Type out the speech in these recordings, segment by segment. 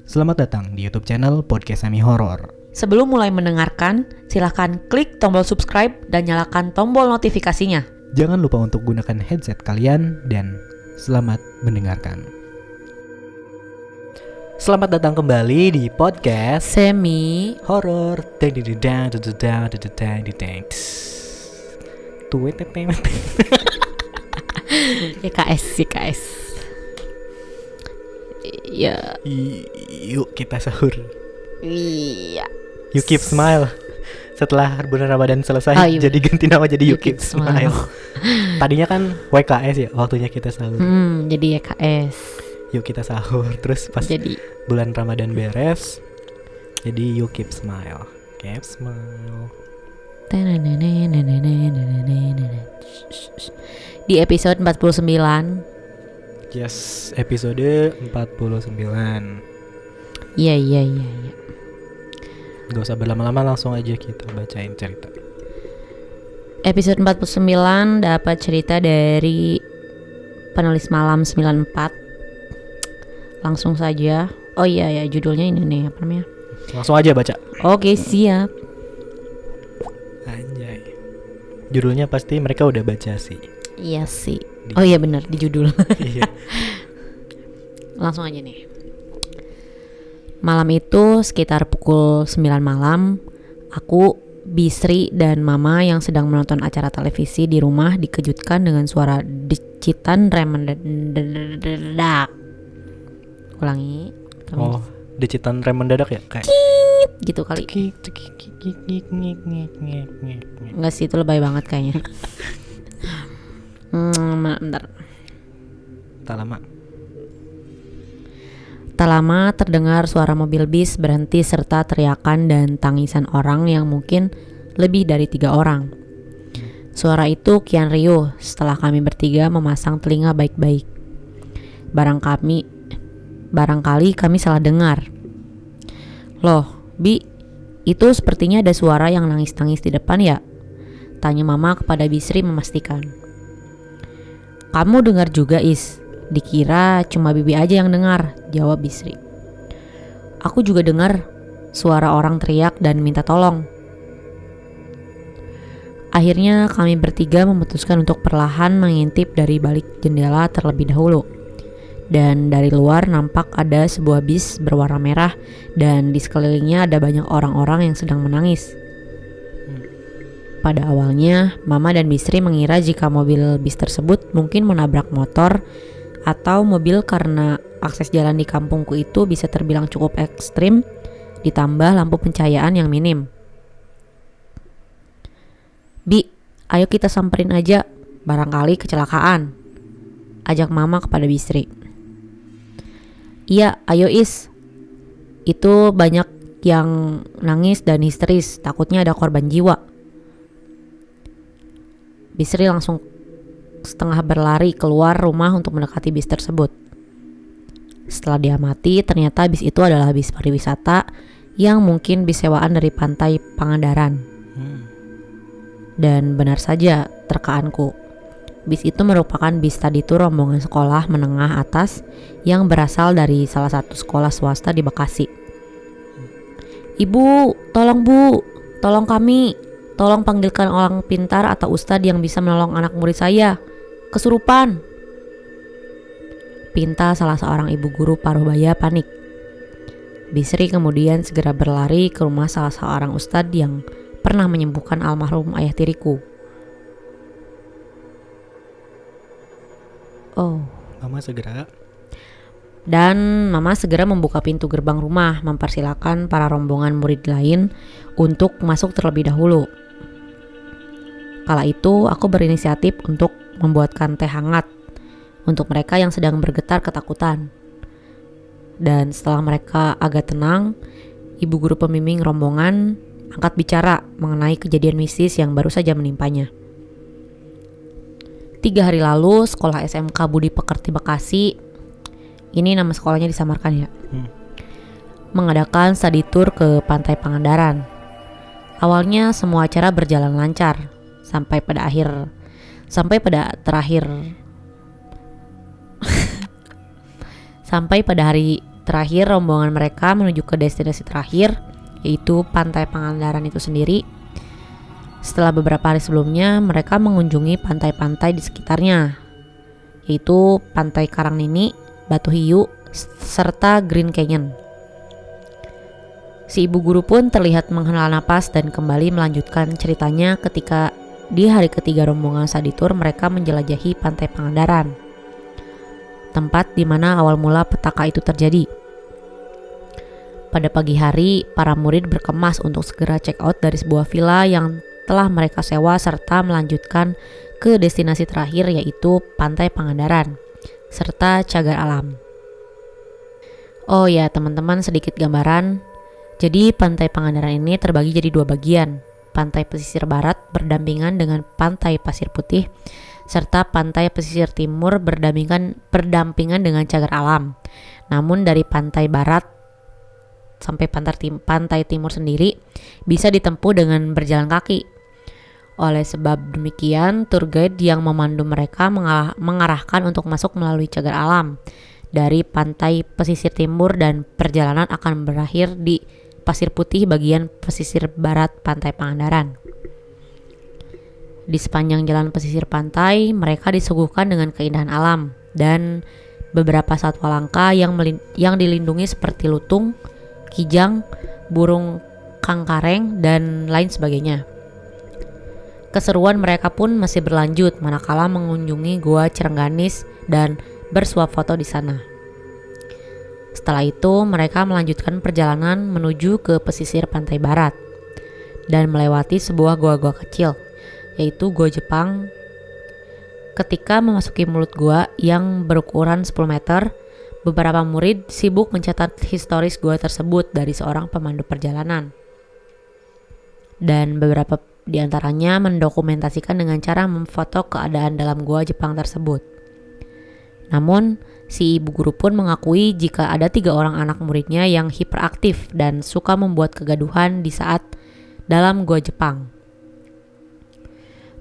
Selamat datang di YouTube channel Podcast Semi Horor. Sebelum mulai mendengarkan, silahkan klik tombol subscribe dan nyalakan tombol notifikasinya. Jangan lupa untuk gunakan headset kalian dan selamat mendengarkan. Selamat datang kembali di Podcast Semi Horor. YKS. Ya. Yuk kita sahur. Iya. You keep smile. Setelah bulan Ramadan selesai, iya jadi ganti nama jadi You Keep Smile. Tadinya kan WKS ya, waktunya kita sahur. Jadi YKS. Yuk kita sahur. Terus pas Jadi bulan Ramadan beres, jadi You Keep Smile. Keep smile. di episode 49. Yes, episode 49. Iya. Gak usah berlama-lama, langsung aja kita bacain cerita. Episode 49 dapat cerita dari penulis malam 94. Langsung saja. Oh iya ya, judulnya ini nih, apa namanya? Langsung aja baca. Oke, siap. Anjay. Judulnya pasti mereka udah baca sih. Iya sih. Oh iya benar, di judul. Iya. Langsung aja nih. Malam itu sekitar pukul 9 malam, aku, Bisri, dan Mama yang sedang menonton acara televisi di rumah dikejutkan dengan suara decitan rem mendadak. Ulangi. Oh, decitan rem mendadak ya? Kayak gitu kali. Enggak sih, itu lebay banget kayaknya. Bentar. Tak lama terdengar suara mobil bis berhenti serta teriakan dan tangisan orang yang mungkin lebih dari 3 orang. Suara itu kian riuh setelah kami bertiga memasang telinga baik-baik. Barangkali kami salah dengar. Loh, Bi, itu sepertinya ada suara yang nangis-nangis di depan ya? Tanya Mama kepada Bisri memastikan. Kamu dengar juga, Is? Dikira cuma Bibi aja yang dengar, jawab Bisri. Aku juga dengar suara orang teriak dan minta tolong. Akhirnya kami bertiga memutuskan untuk perlahan mengintip dari balik jendela terlebih dahulu. Dan dari luar nampak ada sebuah bis berwarna merah dan di sekelilingnya ada banyak orang-orang yang sedang menangis. Pada awalnya, Mama dan Bisri mengira jika mobil bis tersebut mungkin menabrak motor atau mobil karena akses jalan di kampungku itu bisa terbilang cukup ekstrim, ditambah lampu pencahayaan yang minim. Bi, ayo kita samperin aja, barangkali kecelakaan, ajak Mama kepada Bisri. Iya, ayo Is, itu banyak yang nangis dan histeris, takutnya ada korban jiwa. Bisri langsung setengah berlari keluar rumah untuk mendekati bis tersebut. Setelah diamati, ternyata bis itu adalah bis pariwisata yang mungkin bis sewaan dari pantai Pangandaran. Dan benar saja terkaanku, bis itu merupakan bis study tour rombongan sekolah menengah atas yang berasal dari salah satu sekolah swasta di Bekasi. Ibu, tolong kami. Tolong panggilkan orang pintar atau ustadz yang bisa menolong anak murid saya. Kesurupan. Pinta salah seorang ibu guru paruhbaya panik. Bisri kemudian segera berlari ke rumah salah seorang ustadz yang pernah menyembuhkan almarhum ayah tiriku. Mama segera membuka pintu gerbang rumah, mempersilakan para rombongan murid lain untuk masuk terlebih dahulu. Kala itu aku berinisiatif untuk membuatkan teh hangat untuk mereka yang sedang bergetar ketakutan. Dan setelah mereka agak tenang, ibu guru pembimbing rombongan angkat bicara mengenai kejadian mistis yang baru saja menimpanya. 3 hari lalu, sekolah SMK Budi Pekerti Bekasi, ini nama sekolahnya disamarkan ya, mengadakan study tour ke pantai Pangandaran. Awalnya semua acara berjalan lancar sampai pada hari Terakhir, rombongan mereka menuju ke destinasi terakhir, yaitu Pantai Pangandaran itu sendiri. Setelah beberapa hari sebelumnya, mereka mengunjungi pantai-pantai di sekitarnya, yaitu Pantai Karangnini, Batu Hiu, serta Green Canyon. Si ibu guru pun terlihat menghela napas dan kembali melanjutkan ceritanya ketika di hari ketiga rombongan Saditur mereka menjelajahi Pantai Pangandaran, tempat di mana awal mula petaka itu terjadi. Pada pagi hari, para murid berkemas untuk segera check out dari sebuah villa yang telah mereka sewa serta melanjutkan ke destinasi terakhir, yaitu Pantai Pangandaran serta cagar alam. Oh ya teman-teman, sedikit gambaran. Jadi Pantai Pangandaran ini terbagi jadi dua bagian. Pantai pesisir barat berdampingan dengan Pantai Pasir Putih, serta pantai pesisir timur berdampingan dengan cagar alam. Namun dari pantai barat sampai pantai timur sendiri bisa ditempuh dengan berjalan kaki. Oleh sebab demikian, tour guide yang memandu mereka mengarahkan untuk masuk melalui cagar alam dari pantai pesisir timur, dan perjalanan akan berakhir di Pasir Putih bagian pesisir barat Pantai Pangandaran. Di sepanjang jalan pesisir pantai, mereka disuguhkan dengan keindahan alam dan beberapa satwa langka yang dilindungi seperti lutung, kijang, burung kangkareng, dan lain sebagainya. Keseruan mereka pun masih berlanjut manakala mengunjungi Gua Cirengganis dan bersuap foto di sana. Setelah itu, mereka melanjutkan perjalanan menuju ke pesisir pantai barat dan melewati sebuah gua-gua kecil, yaitu Gua Jepang. Ketika memasuki mulut gua yang berukuran 10 meter, beberapa murid sibuk mencatat historis gua tersebut dari seorang pemandu perjalanan. Dan beberapa di antaranya mendokumentasikan dengan cara memfoto keadaan dalam gua Jepang tersebut. Namun, si ibu guru pun mengakui jika ada 3 orang anak muridnya yang hiperaktif dan suka membuat kegaduhan di saat dalam gua Jepang.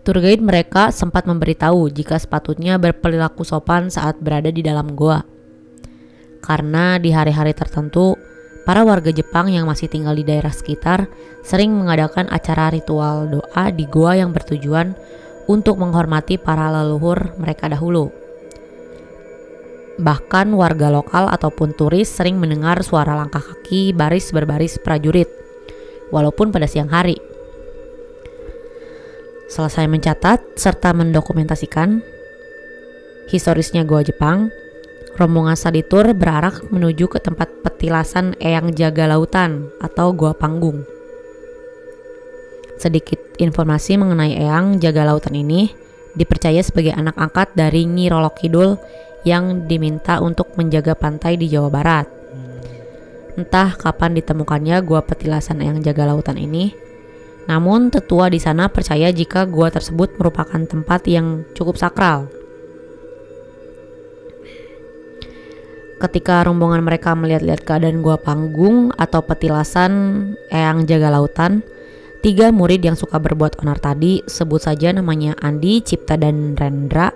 Tour guide mereka sempat memberitahu jika sepatutnya berperilaku sopan saat berada di dalam gua. Karena di hari-hari tertentu, para warga Jepang yang masih tinggal di daerah sekitar sering mengadakan acara ritual doa di gua yang bertujuan untuk menghormati para leluhur mereka dahulu. Bahkan warga lokal ataupun turis sering mendengar suara langkah kaki baris berbaris prajurit, walaupun pada siang hari. Selesai mencatat serta mendokumentasikan historisnya Gua Jepang, rombongan Saditur berarah menuju ke tempat petilasan Eyang Jaga Lautan atau Gua Panggung. Sedikit informasi mengenai Eyang Jaga Lautan ini, dipercaya sebagai anak angkat dari Nyi Roro Kidul yang diminta untuk menjaga pantai di Jawa Barat. Entah kapan ditemukannya gua petilasan Eyang Jaga Lautan ini, namun tetua di sana percaya jika gua tersebut merupakan tempat yang cukup sakral. Ketika rombongan mereka melihat-lihat keadaan Gua Panggung atau petilasan Eyang Jaga Lautan, 3 murid yang suka berbuat onar tadi, sebut saja namanya Andi, Cipta, dan Rendra,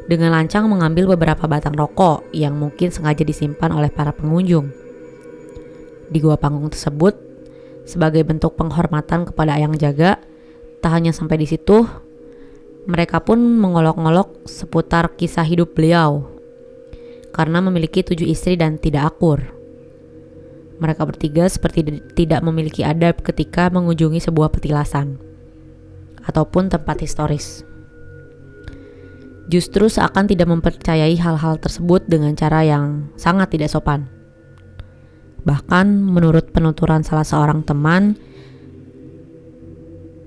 dengan lancang mengambil beberapa batang rokok yang mungkin sengaja disimpan oleh para pengunjung di Gua Panggung tersebut sebagai bentuk penghormatan kepada Eyang Jaga. Tak hanya sampai di situ, mereka pun mengolok-ngolok seputar kisah hidup beliau karena memiliki 7 istri dan tidak akur. Mereka bertiga seperti tidak memiliki adab ketika mengunjungi sebuah petilasan ataupun tempat historis. Justru seakan tidak mempercayai hal-hal tersebut dengan cara yang sangat tidak sopan. Bahkan menurut penuturan salah seorang teman,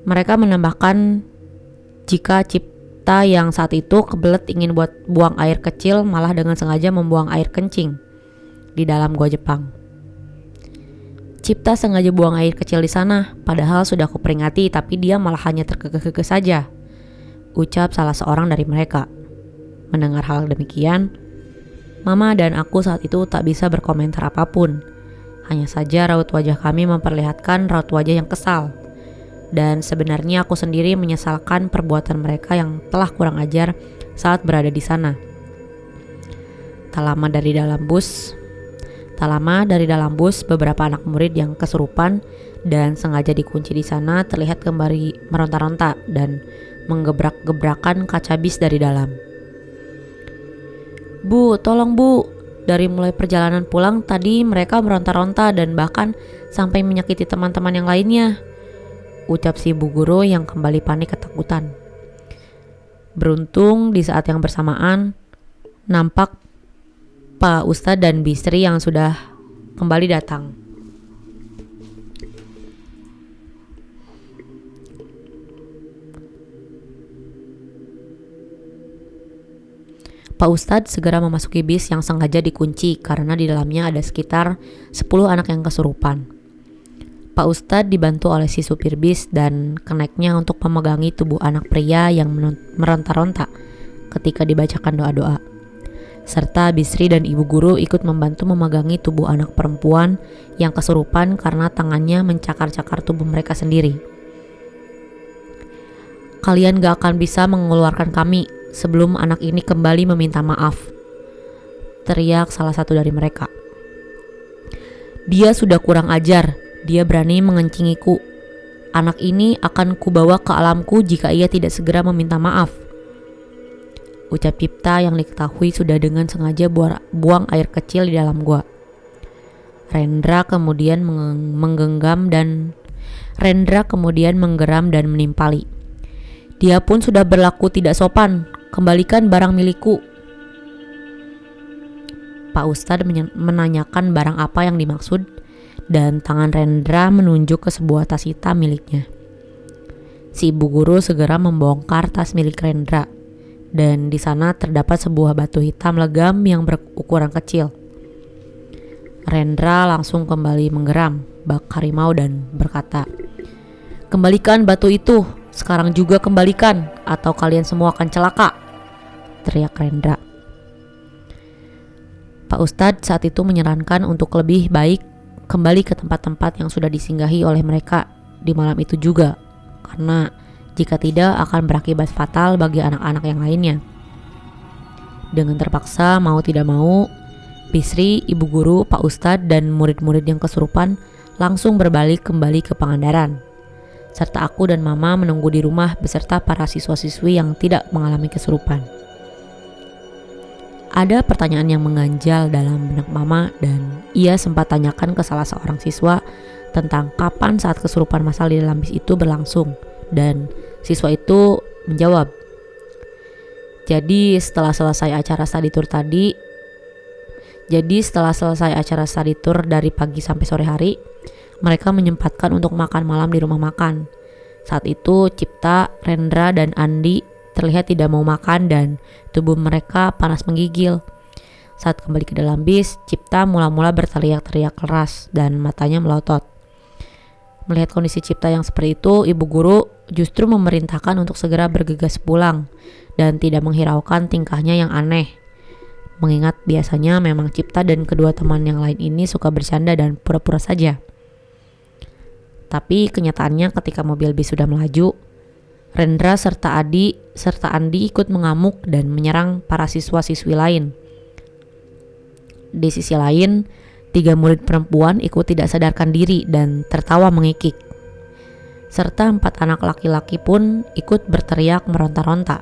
mereka menambahkan jika Cipta yang saat itu kebelet ingin buang air kecil malah dengan sengaja membuang air kencing di dalam Gua Jepang. Cipta sengaja buang air kecil di sana, padahal sudah kuperingati, tapi dia malah hanya terkekeh-kekeh saja, ucap salah seorang dari mereka. Mendengar hal demikian, Mama dan aku saat itu tak bisa berkomentar apapun. Hanya saja raut wajah kami memperlihatkan raut wajah yang kesal. Dan sebenarnya aku sendiri menyesalkan perbuatan mereka yang telah kurang ajar saat berada di sana. Tak lama dari dalam bus, Tak lama dari dalam bus, beberapa anak murid yang kesurupan dan sengaja dikunci di sana terlihat kembali meronta-ronta dan menggebrak-gebrakan kaca bis dari dalam. "Bu, tolong bu, dari mulai perjalanan pulang tadi mereka meronta-ronta dan bahkan sampai menyakiti teman-teman yang lainnya," ucap si ibu guru yang kembali panik ketakutan. Beruntung di saat yang bersamaan nampak Pak Ustadz dan Bisri yang sudah kembali datang. Pak Ustadz segera memasuki bis yang sengaja dikunci karena di dalamnya ada sekitar 10 anak yang kesurupan. Pak Ustadz dibantu oleh si supir bis dan kenaiknya untuk memegangi tubuh anak pria yang meronta-ronta ketika dibacakan doa-doa. Serta Bisri dan ibu guru ikut membantu memegangi tubuh anak perempuan yang kesurupan karena tangannya mencakar-cakar tubuh mereka sendiri. "Kalian gak akan bisa mengeluarkan kami sebelum anak ini kembali meminta maaf," teriak salah satu dari mereka. "Dia sudah kurang ajar, dia berani mengencingiku. Anak ini akan kubawa ke alamku jika ia tidak segera meminta maaf," ucap Cipta yang diketahui sudah dengan sengaja buang air kecil di dalam gua. Rendra kemudian menggeram dan menimpali. "Dia pun sudah berlaku tidak sopan. Kembalikan barang milikku." Pak Ustadz menanyakan barang apa yang dimaksud dan tangan Rendra menunjuk ke sebuah tas hitam miliknya. Si ibu guru segera membongkar tas milik Rendra dan di sana terdapat sebuah batu hitam legam yang berukuran kecil. Rendra langsung kembali menggeram bak harimau dan berkata, "Kembalikan batu itu, sekarang juga kembalikan atau kalian semua akan celaka," teriak Rendra. Pak Ustadz saat itu menyarankan untuk lebih baik kembali ke tempat-tempat yang sudah disinggahi oleh mereka di malam itu juga, karena jika tidak akan berakibat fatal bagi anak-anak yang lainnya. Dengan terpaksa mau tidak mau, Bisri, ibu guru, Pak Ustadz, dan murid-murid yang kesurupan langsung berbalik kembali ke Pangandaran. Serta aku dan Mama menunggu di rumah beserta para siswa-siswi yang tidak mengalami kesurupan. Ada pertanyaan yang mengganjal dalam benak Mama dan ia sempat tanyakan ke salah seorang siswa tentang kapan saat kesurupan masal di dalam bis itu berlangsung. Dan siswa itu menjawab, Jadi setelah selesai acara study tour dari pagi sampai sore hari, mereka menyempatkan untuk makan malam di rumah makan. Saat itu Cipta, Rendra, dan Andi terlihat tidak mau makan dan tubuh mereka panas menggigil. Saat kembali ke dalam bis, Cipta mula-mula berteriak-teriak keras dan matanya melotot. Melihat kondisi Cipta yang seperti itu, ibu guru justru memerintahkan untuk segera bergegas pulang dan tidak menghiraukan tingkahnya yang aneh. Mengingat biasanya memang Cipta dan kedua teman yang lain ini suka bercanda dan pura-pura saja. Tapi kenyataannya ketika mobil bis sudah melaju, Rendra serta Andi ikut mengamuk dan menyerang para siswa-siswi lain. Di sisi lain, 3 murid perempuan ikut tidak sadarkan diri dan tertawa mengikik. Serta 4 anak laki-laki pun ikut berteriak meronta-ronta.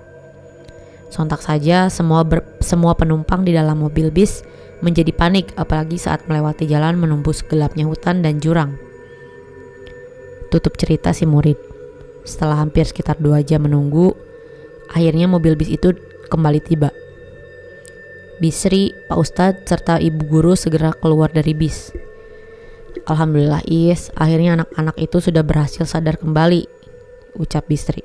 Sontak saja semua penumpang di dalam mobil bis menjadi panik, apalagi saat melewati jalan menembus gelapnya hutan dan jurang. Tutup cerita si murid. Setelah hampir sekitar 2 jam menunggu, akhirnya mobil bis itu kembali tiba. Bisri, Pak Ustadz, serta ibu guru segera keluar dari bis. "Alhamdulillah Is, akhirnya anak-anak itu sudah berhasil sadar kembali," ucap Bisri.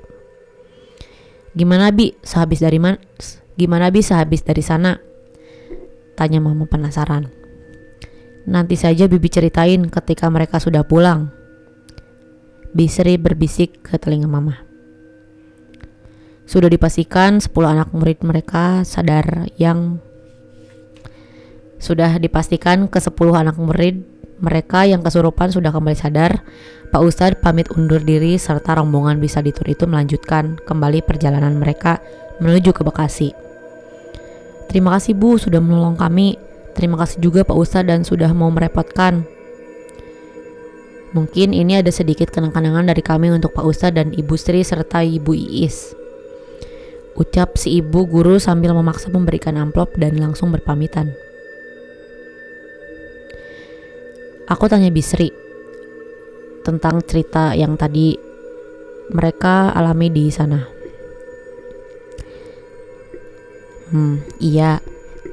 Gimana Bi sehabis dari sana?" tanya Mama penasaran. "Nanti saja Bibi ceritain ketika mereka sudah pulang," Bisri berbisik ke telinga Mama. Sudah dipastikan 10 anak murid mereka sadar ke 10 anak murid mereka yang kesurupan sudah kembali sadar. Pak Ustadz pamit undur diri serta rombongan bisa di tour itu melanjutkan kembali perjalanan mereka menuju ke Bekasi. "Terima kasih Bu sudah menolong kami. Terima kasih juga Pak Ustadz dan sudah mau merepotkan. Mungkin ini ada sedikit kenang-kenangan dari kami untuk Pak Ustadz dan Ibu Sri serta Ibu Iis. Ucap si ibu guru sambil memaksa memberikan amplop dan langsung berpamitan. Aku tanya Bisri tentang cerita yang tadi mereka alami di sana. Iya.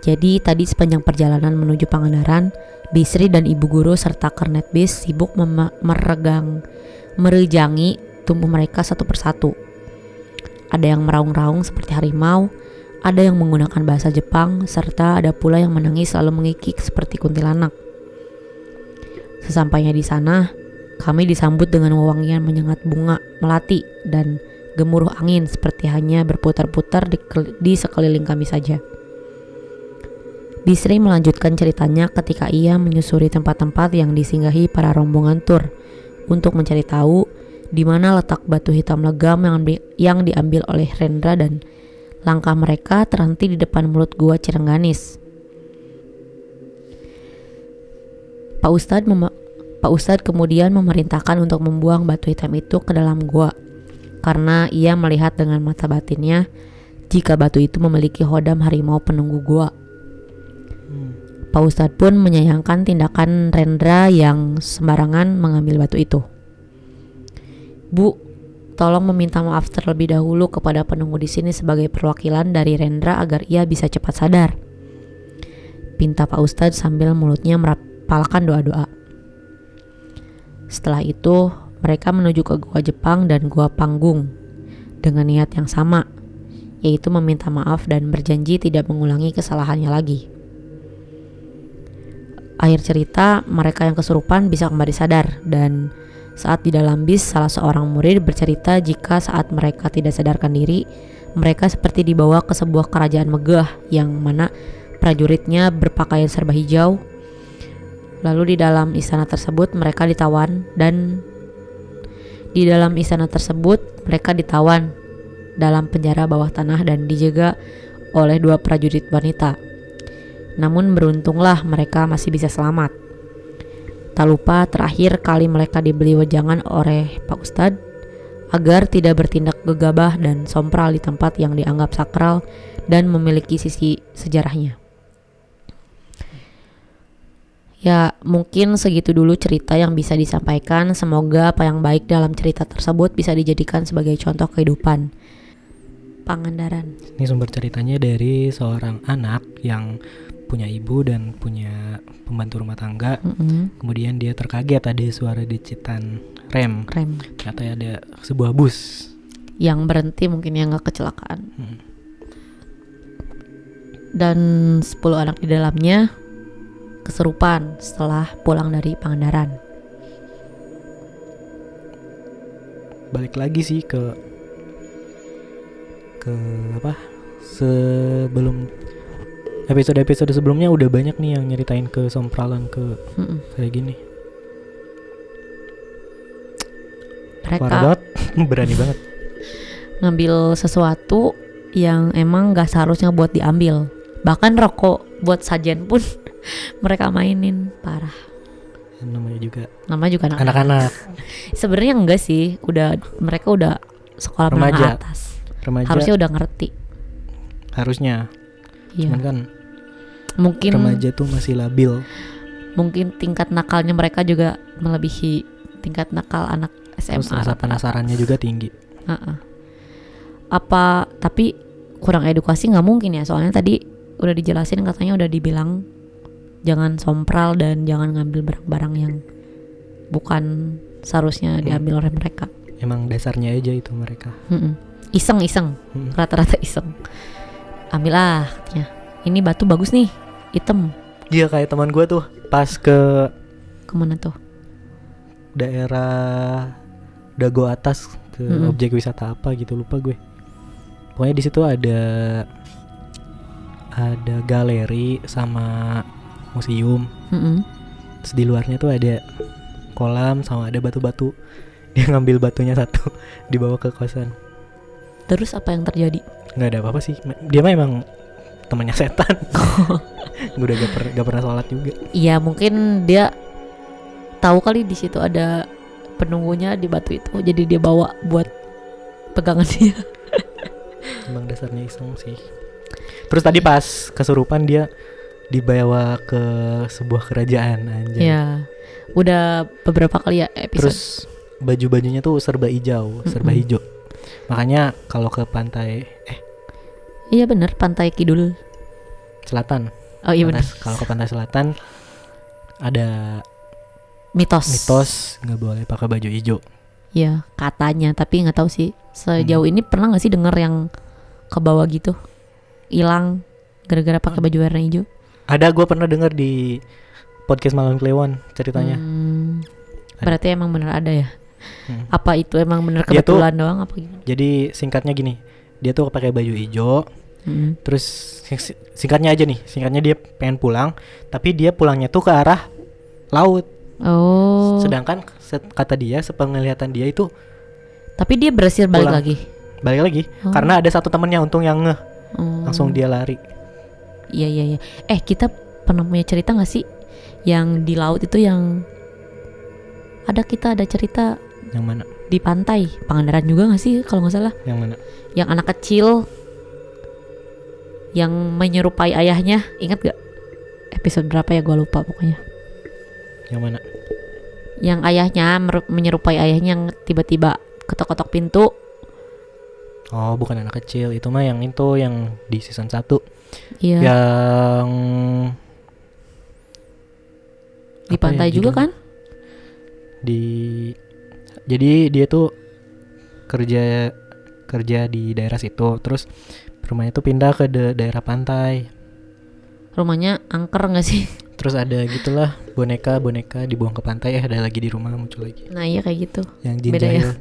Jadi tadi sepanjang perjalanan menuju Pangandaran, Bisri dan ibu guru serta kernet bis sibuk merejangi tubuh mereka satu persatu. Ada yang meraung-raung seperti harimau, ada yang menggunakan bahasa Jepang, serta ada pula yang menangis lalu mengikik seperti kuntilanak. Sesampainya di sana, kami disambut dengan wewangian menyengat bunga melati dan gemuruh angin seperti hanya berputar-putar di sekeliling kami saja. Bisri melanjutkan ceritanya ketika ia menyusuri tempat-tempat yang disinggahi para rombongan tur untuk mencari tahu di mana letak batu hitam legam yang diambil oleh Rendra, dan langkah mereka terhenti di depan mulut gua Cirengganis. Pak Ustadz kemudian memerintahkan untuk membuang batu hitam itu ke dalam gua karena ia melihat dengan mata batinnya jika batu itu memiliki hodam harimau penunggu gua. Pak Ustadz pun menyayangkan tindakan Rendra yang sembarangan mengambil batu itu. Bu, tolong meminta maaf terlebih dahulu kepada penunggu di sini sebagai perwakilan dari Rendra agar ia bisa cepat sadar. Pinta Pak Ustadz sambil mulutnya merapalkan doa-doa. Setelah itu, mereka menuju ke gua Jepang dan gua Panggung dengan niat yang sama, yaitu meminta maaf dan berjanji tidak mengulangi kesalahannya lagi. Akhir cerita, mereka yang kesurupan bisa kembali sadar, dan saat di dalam bis salah seorang murid bercerita jika saat mereka tidak sadarkan diri, mereka seperti dibawa ke sebuah kerajaan megah yang mana prajuritnya berpakaian serba hijau. Lalu di dalam istana tersebut mereka ditawan dalam penjara bawah tanah dan dijaga oleh 2 prajurit wanita. Namun beruntunglah mereka masih bisa selamat. Tak lupa terakhir kali mereka dibeli wejangan oleh Pak Ustadz agar tidak bertindak gegabah dan sompral di tempat yang dianggap sakral dan memiliki sisi sejarahnya. Ya, mungkin segitu dulu cerita yang bisa disampaikan. Semoga apa yang baik dalam cerita tersebut bisa dijadikan sebagai contoh kehidupan. Pangandaran. Ini sumber ceritanya dari seorang anak yang punya ibu dan punya pembantu rumah tangga. Kemudian dia terkaget ada suara decitan rem. Ternyata ada sebuah bus yang berhenti, mungkin yang gak kecelakaan. Dan 10 anak di dalamnya kesurupan setelah pulang dari Pangandaran. Balik lagi sih ke sebelum episode sebelumnya udah banyak nih yang nyeritain ke sompralan ke kayak gini. Mereka berani banget ngambil sesuatu yang emang gak seharusnya buat diambil. Bahkan rokok buat sajen pun mereka mainin, parah. Namanya juga anak-anak. Sebenarnya enggak sih, mereka udah sekolah menengah atas. Remaja harusnya udah ngerti. Harusnya. Iya. Cuman kan mungkin remaja tuh masih labil. Mungkin tingkat nakalnya mereka juga melebihi tingkat nakal anak SMA. Terus rasa penasarannya juga tinggi. Tapi kurang edukasi nggak mungkin ya, soalnya tadi udah dijelasin, katanya udah dibilang jangan sompral dan jangan ngambil barang-barang yang bukan seharusnya diambil oleh mereka. Emang dasarnya aja itu mereka. Iseng, rata-rata iseng. Ambil katanya. Ini batu bagus nih, hitam. Iya, kayak teman gue tuh pas kemana tuh? Daerah Dago Atas ke objek wisata apa gitu, lupa gue. Pokoknya di situ ada galeri sama museum. Terus di luarnya tuh ada kolam sama ada batu-batu. Dia ngambil batunya satu, dibawa ke kosan. Terus apa yang terjadi? Nggak ada apa-apa sih. Dia mah emang temannya setan. Gue udah gak pernah sholat juga. Iya, mungkin dia tahu kali di situ ada penunggunya di batu itu, jadi dia bawa buat pegangan dia. Emang dasarnya iseng sih. Terus tadi pas kesurupan dia dibawa ke sebuah kerajaan anjay. Iya. Udah beberapa kali ya episode. Terus baju-bajunya tuh serba hijau, serba hijau. Makanya kalau ke pantai Iya bener, pantai kidul selatan. Oh iya bener. Kalau ke pantai selatan ada mitos nggak boleh pakai baju hijau. Iya katanya, tapi nggak tahu sih sejauh ini. Pernah nggak sih denger yang ke bawah gitu hilang gara-gara pakai baju warna hijau? Ada, gue pernah denger di podcast Malam Kliwon ceritanya. Berarti emang bener ada ya? Apa itu emang bener kebetulan doang apa gimana? Jadi singkatnya gini, dia tuh pakai baju hijau. Terus singkatnya dia pengen pulang, tapi dia pulangnya tuh ke arah laut. Oh. Sedangkan kata dia, sepenglihatan dia itu, tapi dia berhasil balik lagi. Karena ada satu temennya untung yang langsung dia lari. Iya. Kita pernah punya cerita nggak sih yang di laut itu, yang ada cerita yang mana? Di pantai Pangandaran juga nggak sih kalau nggak salah? Yang mana? Yang anak kecil yang menyerupai ayahnya, ingat gak? Episode berapa ya, gue lupa pokoknya. Yang mana? Yang ayahnya menyerupai ayahnya, yang tiba-tiba ketok-ketok pintu. Oh, bukan anak kecil, itu mah yang di season 1. Iya. Yang di pantai juga kan? Jadi dia tuh kerja di daerah situ, terus rumahnya tuh pindah ke daerah pantai. Rumahnya angker nggak sih? Terus ada gitulah boneka dibuang ke pantai, ada lagi di rumah muncul lagi. Nah iya kayak gitu. Yang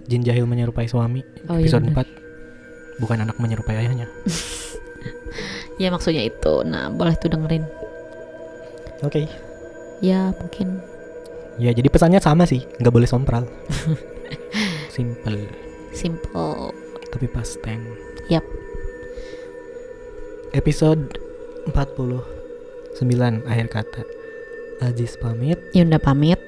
jin jahil menyerupai suami. Episode 4. Bukan anak menyerupai ayahnya. Ya maksudnya itu. Nah boleh tuh dengerin. Oke. Ya mungkin. Ya jadi pesannya sama sih, nggak boleh sompral. Simple tapi pas tense. Yap. Episode 49 akhir kata. Aziz pamit, Yunda pamit.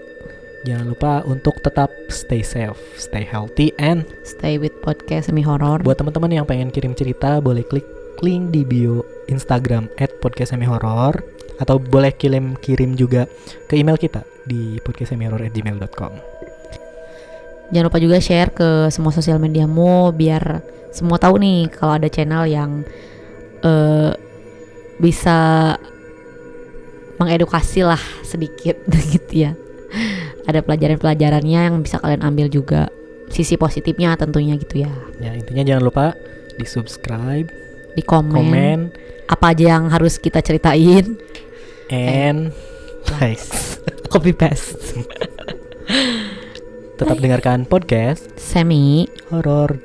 Jangan lupa untuk tetap stay safe, stay healthy, and stay with podcast semi horror. Buat teman-teman yang pengen kirim cerita, boleh klik link di bio Instagram @podcastsemihorror, atau boleh kirim juga ke email kita di podcastsemihorror@gmail.com. Jangan lupa juga share ke semua sosial mediamu biar semua tahu nih kalau ada channel yang bisa mengedukasi lah sedikit gitu ya. Ada pelajaran-pelajarannya yang bisa kalian ambil juga, sisi positifnya tentunya gitu ya. Ya intinya jangan lupa di subscribe, di komen apa aja yang harus kita ceritain, and like, copy paste. Tetap dengarkan podcast Semi Horror.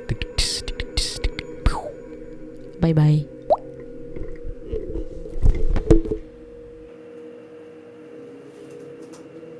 Bye bye.